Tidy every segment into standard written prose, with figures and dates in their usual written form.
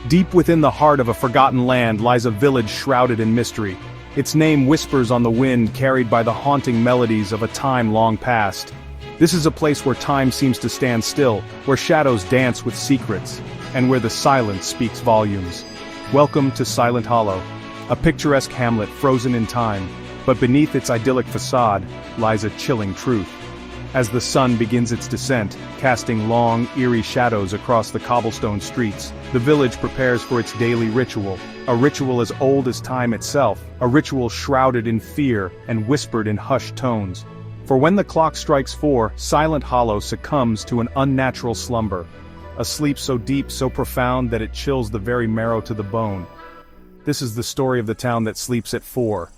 Deep within the heart of a forgotten land lies a village shrouded in mystery. Its name whispers on the wind, carried by the haunting melodies of a time long past. This is a place where time seems to stand still, where shadows dance with secrets, and where the silence speaks volumes. Welcome to Silent Hollow, a picturesque hamlet frozen in time, but beneath its idyllic facade lies a chilling truth. As the sun begins its descent, casting long, eerie shadows across the cobblestone streets, the village prepares for its daily ritual, a ritual as old as time itself, a ritual shrouded in fear and whispered in hushed tones. For when the clock strikes 4, Silent Hollow succumbs to an unnatural slumber, a sleep so deep, so profound that it chills the very marrow to the bone. This is the story of the town that sleeps at 4.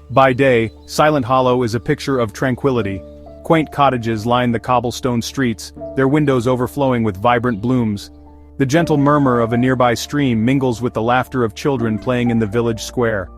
By day, Silent Hollow is a picture of tranquility. Quaint cottages line the cobblestone streets, their windows overflowing with vibrant blooms. The gentle murmur of a nearby stream mingles with the laughter of children playing in the village square.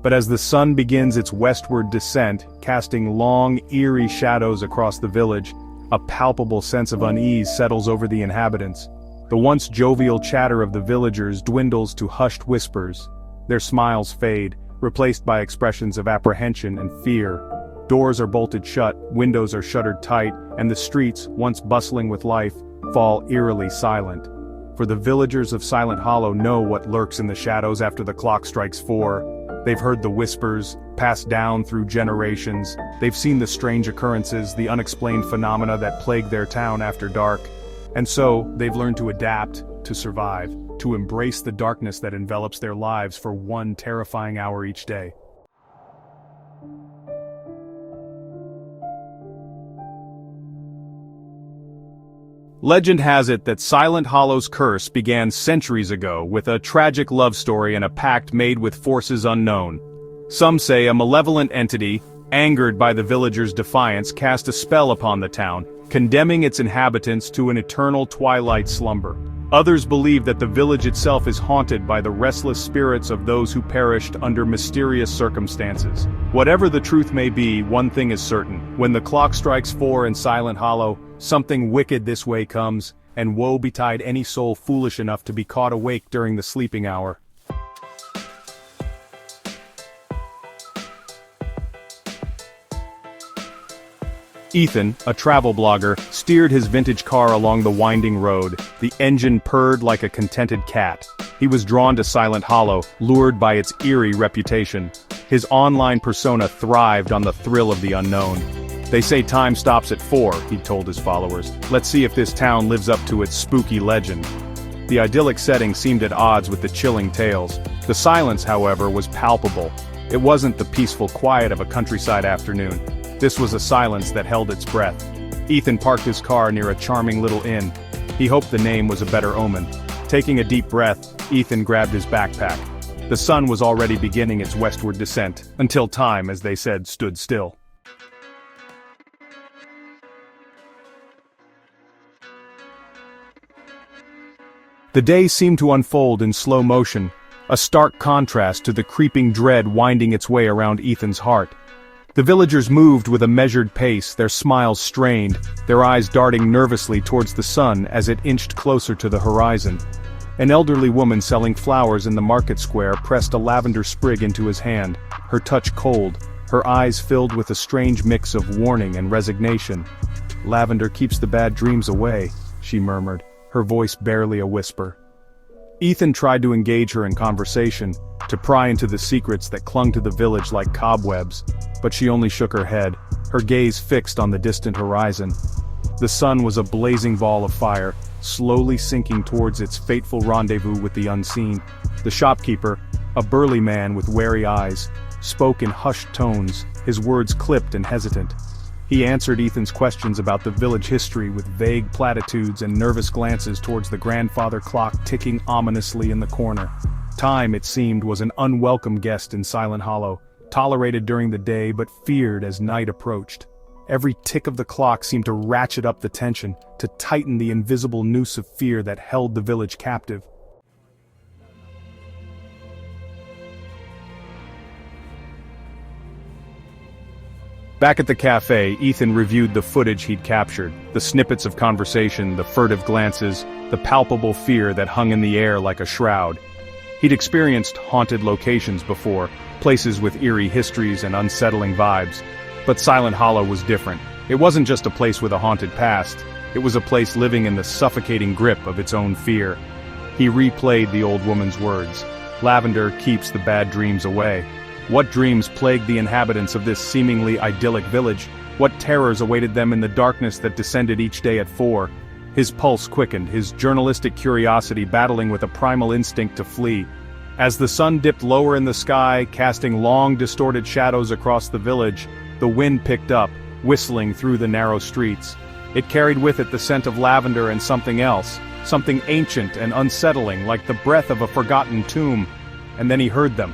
But as the sun begins its westward descent, casting long, eerie shadows across the village, a palpable sense of unease settles over the inhabitants. The once jovial chatter of the villagers dwindles to hushed whispers. Their smiles fade, replaced by expressions of apprehension and fear. Doors are bolted shut, windows are shuttered tight, and the streets, once bustling with life, fall eerily silent. For the villagers of Silent Hollow know what lurks in the shadows after the clock strikes 4. They've heard the whispers, passed down through generations. They've seen the strange occurrences, the unexplained phenomena that plague their town after dark. And so, they've learned to adapt, to survive, to embrace the darkness that envelops their lives for one terrifying hour each day. Legend has it that Silent Hollow's curse began centuries ago with a tragic love story and a pact made with forces unknown. Some say a malevolent entity, angered by the villagers' defiance, cast a spell upon the town, condemning its inhabitants to an eternal twilight slumber. Others believe that the village itself is haunted by the restless spirits of those who perished under mysterious circumstances. Whatever the truth may be, one thing is certain. When the clock strikes 4 in Silent Hollow, something wicked this way comes, and woe betide any soul foolish enough to be caught awake during the sleeping hour. Ethan, a travel blogger, steered his vintage car along the winding road. The engine purred like a contented cat. He was drawn to Silent Hollow, lured by its eerie reputation. His online persona thrived on the thrill of the unknown. They say time stops at 4, he told his followers. Let's see if this town lives up to its spooky legend. The idyllic setting seemed at odds with the chilling tales. The silence, however, was palpable. It wasn't the peaceful quiet of a countryside afternoon. This was a silence that held its breath. Ethan parked his car near a charming little inn. He hoped the name was a better omen. Taking a deep breath, Ethan grabbed his backpack. The sun was already beginning its westward descent, until time, as they said, stood still. The day seemed to unfold in slow motion, a stark contrast to the creeping dread winding its way around Ethan's heart. The villagers moved with a measured pace, their smiles strained, their eyes darting nervously towards the sun as it inched closer to the horizon. An elderly woman selling flowers in the market square pressed a lavender sprig into his hand, her touch cold, her eyes filled with a strange mix of warning and resignation. "Lavender keeps the bad dreams away," she murmured, her voice barely a whisper. Ethan tried to engage her in conversation, to pry into the secrets that clung to the village like cobwebs, but she only shook her head, her gaze fixed on the distant horizon. The sun was a blazing ball of fire, slowly sinking towards its fateful rendezvous with the unseen. The shopkeeper, a burly man with wary eyes, spoke in hushed tones, his words clipped and hesitant. He answered Ethan's questions about the village history with vague platitudes and nervous glances towards the grandfather clock ticking ominously in the corner. Time, it seemed, was an unwelcome guest in Silent Hollow, tolerated during the day but feared as night approached. Every tick of the clock seemed to ratchet up the tension, to tighten the invisible noose of fear that held the village captive. Back at the cafe, Ethan reviewed the footage he'd captured, the snippets of conversation, the furtive glances, the palpable fear that hung in the air like a shroud. He'd experienced haunted locations before, places with eerie histories and unsettling vibes. But Silent Hollow was different. It wasn't just a place with a haunted past, it was a place living in the suffocating grip of its own fear. He replayed the old woman's words. Lavender keeps the bad dreams away. What dreams plagued the inhabitants of this seemingly idyllic village? What terrors awaited them in the darkness that descended each day at 4? His pulse quickened, his journalistic curiosity battling with a primal instinct to flee. As the sun dipped lower in the sky, casting long, distorted shadows across the village, the wind picked up, whistling through the narrow streets. It carried with it the scent of lavender and something else, something ancient and unsettling, like the breath of a forgotten tomb. And then he heard them.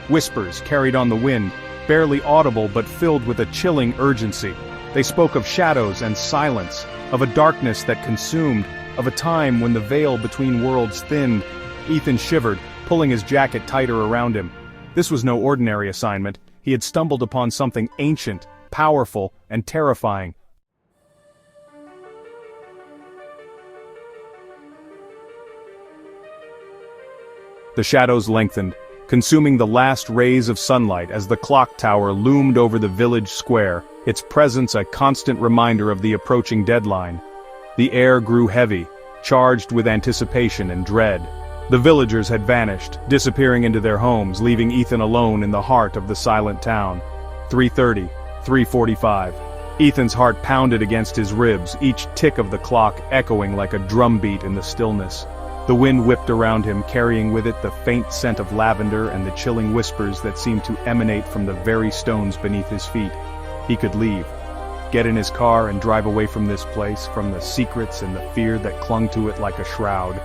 Whispers carried on the wind, barely audible but filled with a chilling urgency. They spoke of shadows and silence, of a darkness that consumed, of a time when the veil between worlds thinned. Ethan shivered, pulling his jacket tighter around him. This was no ordinary assignment. He had stumbled upon something ancient, powerful, and terrifying. The shadows lengthened, consuming the last rays of sunlight as the clock tower loomed over the village square, its presence a constant reminder of the approaching deadline. The air grew heavy, charged with anticipation and dread. The villagers had vanished, disappearing into their homes, leaving Ethan alone in the heart of the silent town. 3:30, 3:45. Ethan's heart pounded against his ribs, each tick of the clock echoing like a drumbeat in the stillness. The wind whipped around him, carrying with it the faint scent of lavender and the chilling whispers that seemed to emanate from the very stones beneath his feet. He could leave. Get in his car and drive away from this place, from the secrets and the fear that clung to it like a shroud.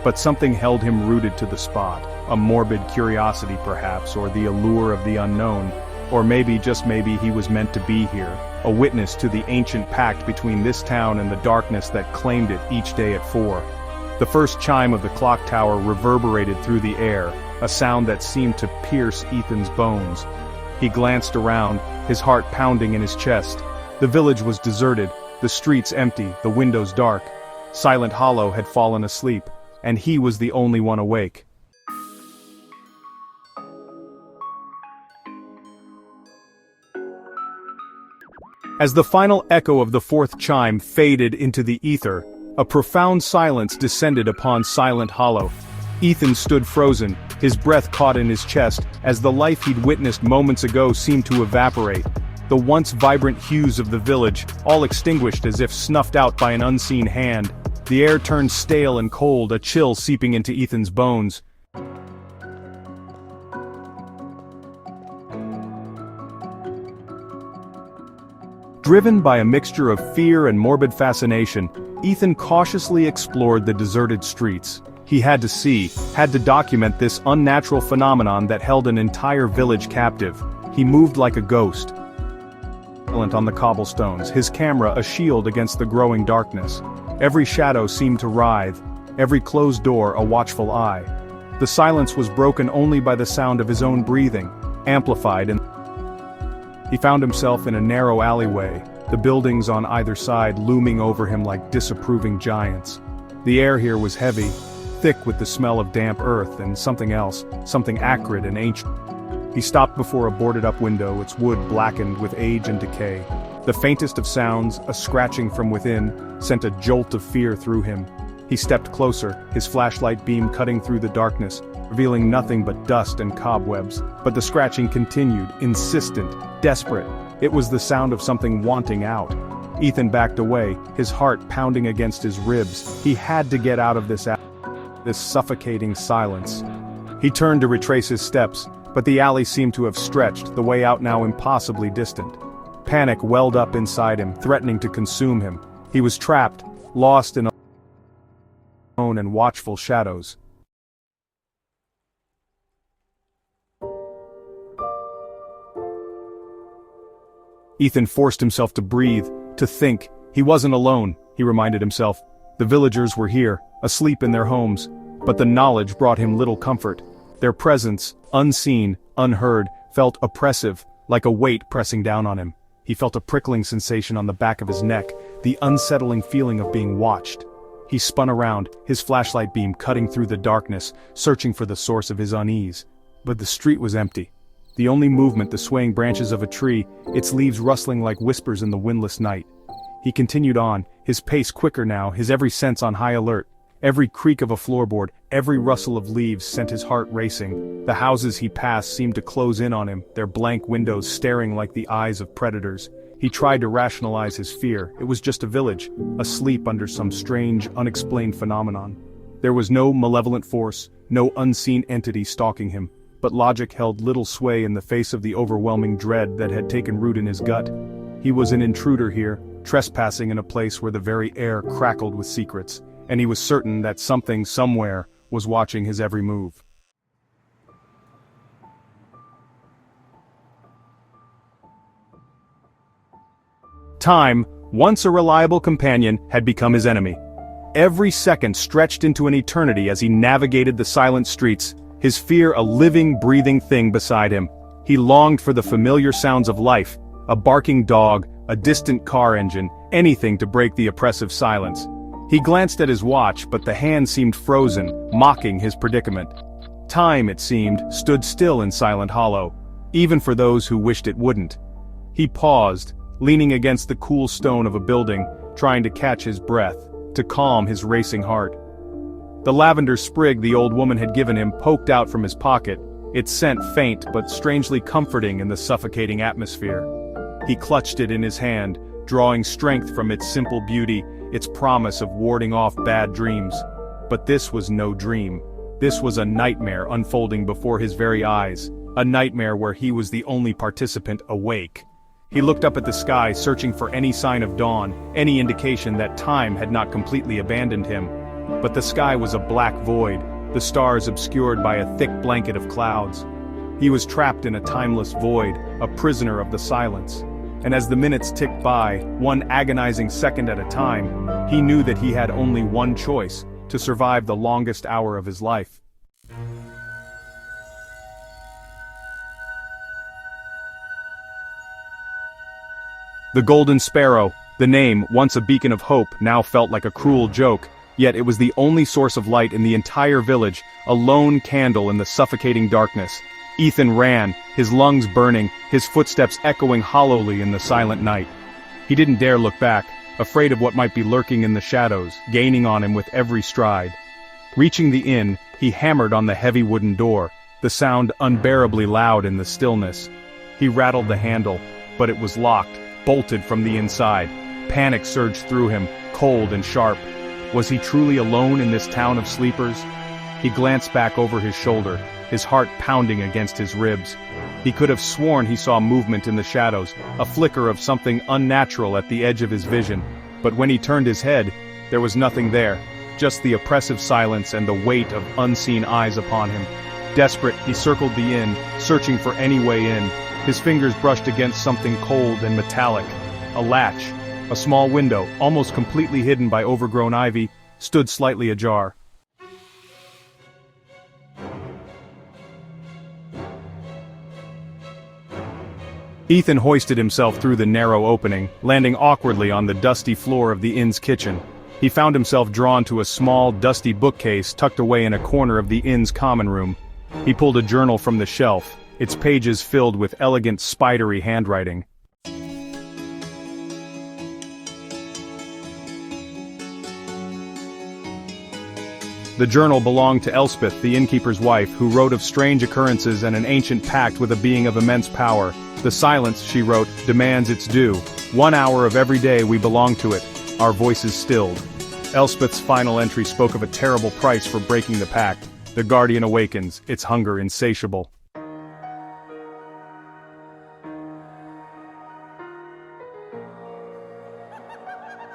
But something held him rooted to the spot, a morbid curiosity perhaps, or the allure of the unknown. Or maybe, just maybe, he was meant to be here, a witness to the ancient pact between this town and the darkness that claimed it each day at 4. The first chime of the clock tower reverberated through the air, a sound that seemed to pierce Ethan's bones. He glanced around, his heart pounding in his chest. The village was deserted, the streets empty, the windows dark. Silent Hollow had fallen asleep, and he was the only one awake. As the final echo of the fourth chime faded into the ether, a profound silence descended upon Silent Hollow. Ethan stood frozen, his breath caught in his chest, as the life he'd witnessed moments ago seemed to evaporate. The once vibrant hues of the village, all extinguished as if snuffed out by an unseen hand. The air turned stale and cold, a chill seeping into Ethan's bones. Driven by a mixture of fear and morbid fascination, Ethan cautiously explored the deserted streets. He had to see, had to document this unnatural phenomenon that held an entire village captive. He moved like a ghost, silent on the cobblestones, his camera a shield against the growing darkness. Every shadow seemed to writhe, every closed door a watchful eye. The silence was broken only by the sound of his own breathing, amplified and he found himself in a narrow alleyway, the buildings on either side looming over him like disapproving giants. The air here was heavy, thick with the smell of damp earth and something else, something acrid and ancient. He stopped before a boarded-up window, its wood blackened with age and decay. The faintest of sounds, a scratching from within, sent a jolt of fear through him. He stepped closer, his flashlight beam cutting through the darkness, revealing nothing but dust and cobwebs. But the scratching continued, insistent, desperate. It was the sound of something wanting out. Ethan backed away, his heart pounding against his ribs. He had to get out of this suffocating silence. He turned to retrace his steps, but the alley seemed to have stretched, the way out now impossibly distant. Panic welled up inside him, threatening to consume him. He was trapped, lost in alone and watchful shadows. Ethan forced himself to breathe, to think. He wasn't alone, he reminded himself. The villagers were here, asleep in their homes, but the knowledge brought him little comfort. Their presence, unseen, unheard, felt oppressive, like a weight pressing down on him. He felt a prickling sensation on the back of his neck, the unsettling feeling of being watched. He spun around, his flashlight beam cutting through the darkness, searching for the source of his unease. But the street was empty. The only movement, the swaying branches of a tree, its leaves rustling like whispers in the windless night. He continued on, his pace quicker now, his every sense on high alert. Every creak of a floorboard, every rustle of leaves sent his heart racing. The houses he passed seemed to close in on him, their blank windows staring like the eyes of predators. He tried to rationalize his fear. It was just a village, asleep under some strange, unexplained phenomenon. There was no malevolent force, no unseen entity stalking him, but logic held little sway in the face of the overwhelming dread that had taken root in his gut. He was an intruder here, trespassing in a place where the very air crackled with secrets, and he was certain that something somewhere was watching his every move. Time, once a reliable companion, had become his enemy. Every second stretched into an eternity as he navigated the silent streets, his fear a living, breathing thing beside him. He longed for the familiar sounds of life, a barking dog, a distant car engine, anything to break the oppressive silence. He glanced at his watch, but the hand seemed frozen, mocking his predicament. Time, it seemed, stood still in Silent Hollow, even for those who wished it wouldn't. He paused, leaning against the cool stone of a building, trying to catch his breath, to calm his racing heart. The lavender sprig the old woman had given him poked out from his pocket, its scent faint but strangely comforting in the suffocating atmosphere. He clutched it in his hand, drawing strength from its simple beauty, its promise of warding off bad dreams. But this was no dream. This was a nightmare unfolding before his very eyes, a nightmare where he was the only participant awake. He looked up at the sky, searching for any sign of dawn, any indication that time had not completely abandoned him. But the sky was a black void, the stars obscured by a thick blanket of clouds. He was trapped in a timeless void, a prisoner of the silence. And as the minutes ticked by, one agonizing second at a time, he knew that he had only one choice, to survive the longest hour of his life. The Golden Sparrow, the name, once a beacon of hope, now felt like a cruel joke, yet it was the only source of light in the entire village, a lone candle in the suffocating darkness. Ethan ran, his lungs burning, his footsteps echoing hollowly in the silent night. He didn't dare look back, afraid of what might be lurking in the shadows, gaining on him with every stride. Reaching the inn, he hammered on the heavy wooden door, the sound unbearably loud in the stillness. He rattled the handle, but it was locked, bolted from the inside. Panic surged through him, cold and sharp. Was he truly alone in this town of sleepers? He glanced back over his shoulder, his heart pounding against his ribs. He could have sworn he saw movement in the shadows, a flicker of something unnatural at the edge of his vision. But when he turned his head, there was nothing there, just the oppressive silence and the weight of unseen eyes upon him. Desperate, he circled the inn, searching for any way in. His fingers brushed against something cold and metallic. A latch. A small window, almost completely hidden by overgrown ivy, stood slightly ajar. Ethan hoisted himself through the narrow opening, landing awkwardly on the dusty floor of the inn's kitchen. He found himself drawn to a small, dusty bookcase tucked away in a corner of the inn's common room. He pulled a journal from the shelf, its pages filled with elegant, spidery handwriting. The journal belonged to Elspeth, the innkeeper's wife, who wrote of strange occurrences and an ancient pact with a being of immense power. The silence, she wrote, demands its due. 1 hour of every day we belong to it, our voices stilled. Elspeth's final entry spoke of a terrible price for breaking the pact. The Guardian Awakens, its hunger insatiable.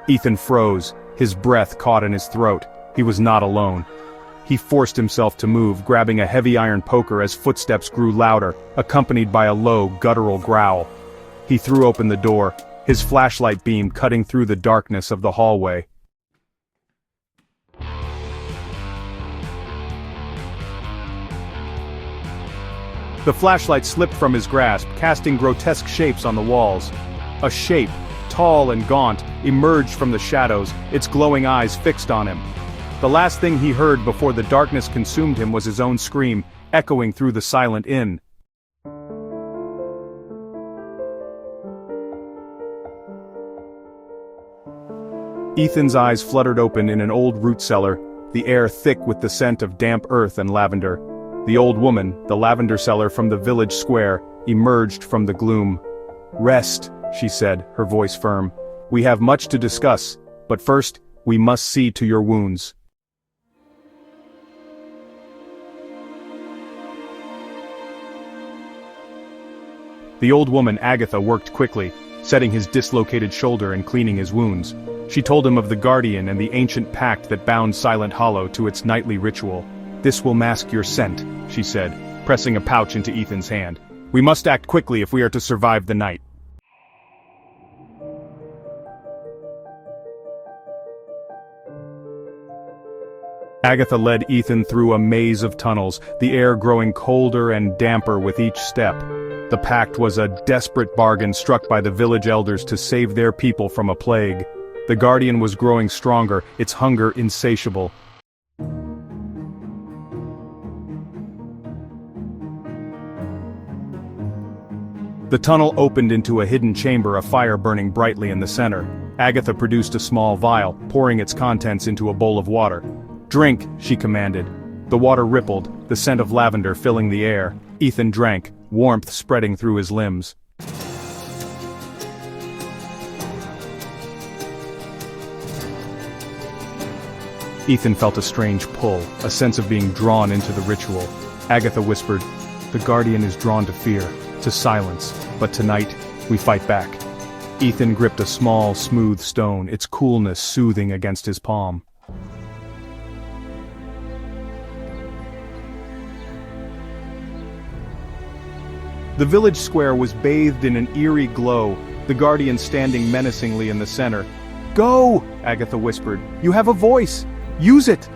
Ethan froze, his breath caught in his throat. He was not alone. He forced himself to move, grabbing a heavy iron poker as footsteps grew louder, accompanied by a low, guttural growl. He threw open the door, his flashlight beam cutting through the darkness of the hallway. The flashlight slipped from his grasp, casting grotesque shapes on the walls. A shape, tall and gaunt, emerged from the shadows, its glowing eyes fixed on him. The last thing he heard before the darkness consumed him was his own scream, echoing through the silent inn. Ethan's eyes fluttered open in an old root cellar, the air thick with the scent of damp earth and lavender. The old woman, the lavender seller from the village square, emerged from the gloom. "Rest," she said, her voice firm. "We have much to discuss, but first, we must see to your wounds." The old woman Agatha worked quickly, setting his dislocated shoulder and cleaning his wounds. She told him of the Guardian and the ancient pact that bound Silent Hollow to its nightly ritual. "This will mask your scent," she said, pressing a pouch into Ethan's hand. "We must act quickly if we are to survive the night." Agatha led Ethan through a maze of tunnels, the air growing colder and damper with each step. The pact was a desperate bargain struck by the village elders to save their people from a plague. The Guardian was growing stronger, its hunger insatiable. The tunnel opened into a hidden chamber, a fire burning brightly in the center. Agatha produced a small vial, pouring its contents into a bowl of water. "Drink," she commanded. The water rippled, the scent of lavender filling the air. Ethan drank, warmth spreading through his limbs. Ethan felt a strange pull, a sense of being drawn into the ritual. Agatha whispered, "The Guardian is drawn to fear, to silence, but tonight, we fight back." Ethan gripped a small, smooth stone, its coolness soothing against his palm. The village square was bathed in an eerie glow, the Guardian standing menacingly in the center. "Go!" Agatha whispered. "You have a voice! Use it!"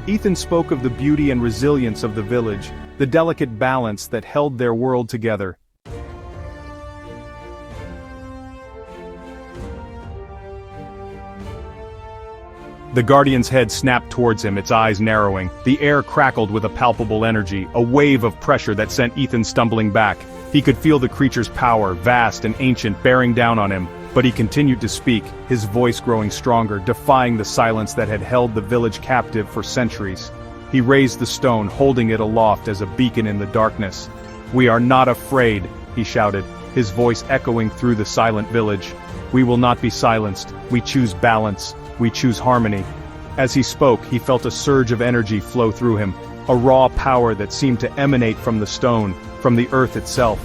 Ethan spoke of the beauty and resilience of the village, the delicate balance that held their world together. The Guardian's head snapped towards him, its eyes narrowing. The air crackled with a palpable energy, a wave of pressure that sent Ethan stumbling back. He could feel the creature's power, vast and ancient, bearing down on him. But he continued to speak, his voice growing stronger, defying the silence that had held the village captive for centuries. He raised the stone, holding it aloft as a beacon in the darkness. "We are not afraid," he shouted, his voice echoing through the silent village. "We will not be silenced. We choose balance. We choose harmony." As he spoke, he felt a surge of energy flow through him, a raw power that seemed to emanate from the stone, from the earth itself.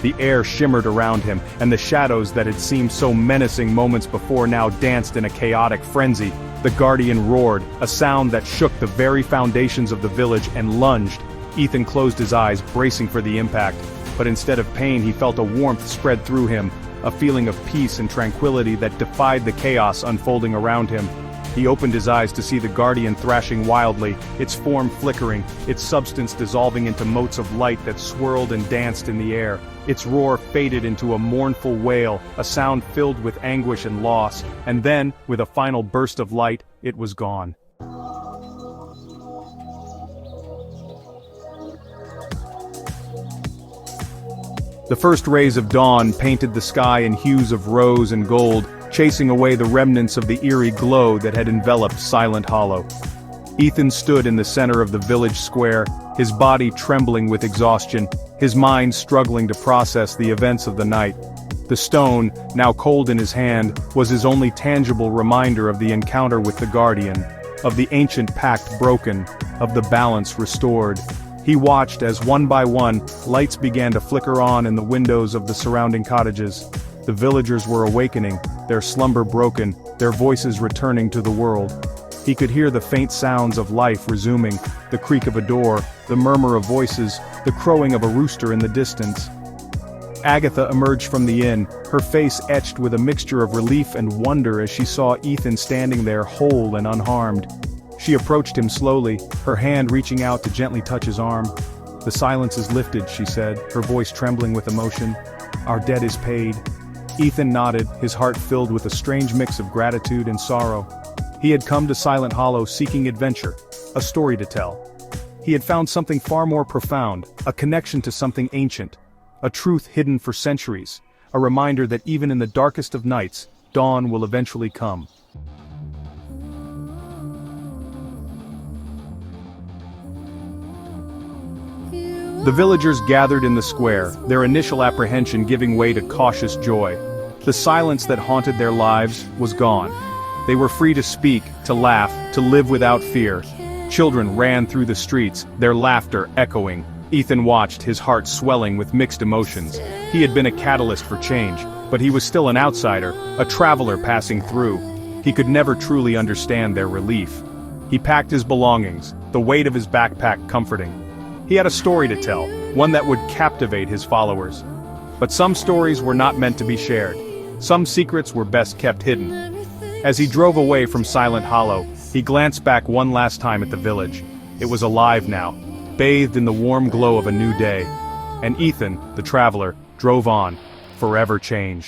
The air shimmered around him, and the shadows that had seemed so menacing moments before now danced in a chaotic frenzy. The Guardian roared, a sound that shook the very foundations of the village, and lunged. Ethan closed his eyes, bracing for the impact. But instead of pain, he felt a warmth spread through him, a feeling of peace and tranquility that defied the chaos unfolding around him. He opened his eyes to see the Guardian thrashing wildly, its form flickering, its substance dissolving into motes of light that swirled and danced in the air. Its roar faded into a mournful wail, a sound filled with anguish and loss, and then, with a final burst of light, it was gone. The first rays of dawn painted the sky in hues of rose and gold, chasing away the remnants of the eerie glow that had enveloped Silent Hollow. Ethan stood in the center of the village square, his body trembling with exhaustion, his mind struggling to process the events of the night. The stone, now cold in his hand, was his only tangible reminder of the encounter with the Guardian, of the ancient pact broken, of the balance restored. He watched as one by one, lights began to flicker on in the windows of the surrounding cottages. The villagers were awakening, their slumber broken, their voices returning to the world. He could hear the faint sounds of life resuming, the creak of a door, the murmur of voices, the crowing of a rooster in the distance. Agatha emerged from the inn, her face etched with a mixture of relief and wonder as she saw Ethan standing there whole and unharmed. She approached him slowly, her hand reaching out to gently touch his arm. "The silence is lifted," she said, her voice trembling with emotion. "Our debt is paid." Ethan nodded, his heart filled with a strange mix of gratitude and sorrow. He had come to Silent Hollow seeking adventure, a story to tell. He had found something far more profound, a connection to something ancient, a truth hidden for centuries, a reminder that even in the darkest of nights, dawn will eventually come. The villagers gathered in the square, their initial apprehension giving way to cautious joy. The silence that haunted their lives was gone. They were free to speak, to laugh, to live without fear. Children ran through the streets, their laughter echoing. Ethan watched, his heart swelling with mixed emotions. He had been a catalyst for change, but he was still an outsider, a traveler passing through. He could never truly understand their relief. He packed his belongings, the weight of his backpack comforting. He had a story to tell, one that would captivate his followers. But some stories were not meant to be shared. Some secrets were best kept hidden. As he drove away from Silent Hollow, he glanced back one last time at the village. It was alive now, bathed in the warm glow of a new day. And Ethan, the traveler, drove on, forever changed.